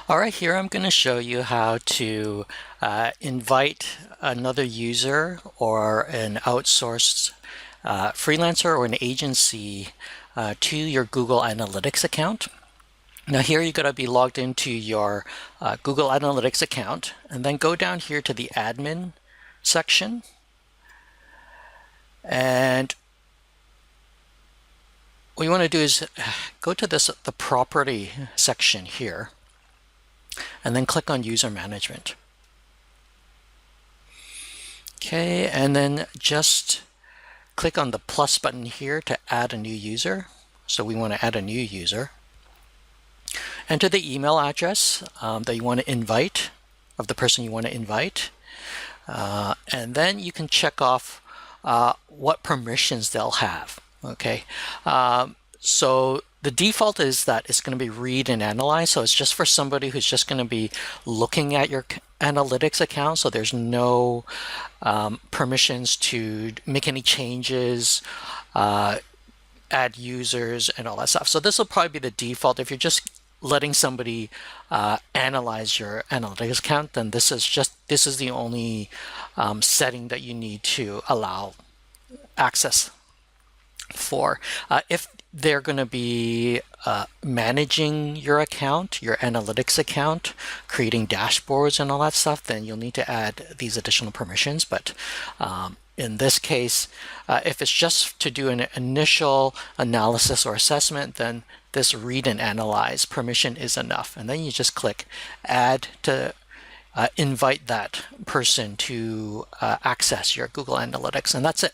All right, here I'm going to show you how to invite another user or an outsourced freelancer or an agency to your Google Analytics account. Now here you're going to be logged into your Google Analytics account, and then go down here to the admin section, and what you want to do is go to the property section here, and then click on user management. Okay, and then just click on the plus button here to add a new user. So we want to add a new user. Enter the email address that you want to invite, of the person you want to invite. And then you can check off what permissions they'll have. Okay, so the default is that it's going to be read and analyze. So it's just for somebody who's just going to be looking at your analytics account. So there's no permissions to make any changes, add users, and all that stuff. So this will probably be the default. If you're just letting somebody analyze your analytics account, then this is the only setting that you need to allow access for. If they're going to be managing your account, your analytics account, creating dashboards and all that stuff, then you'll need to add these additional permissions. But in this case, if it's just to do an initial analysis or assessment, then this read and analyze permission is enough. And then you just click add to invite that person to access your Google Analytics, and that's it.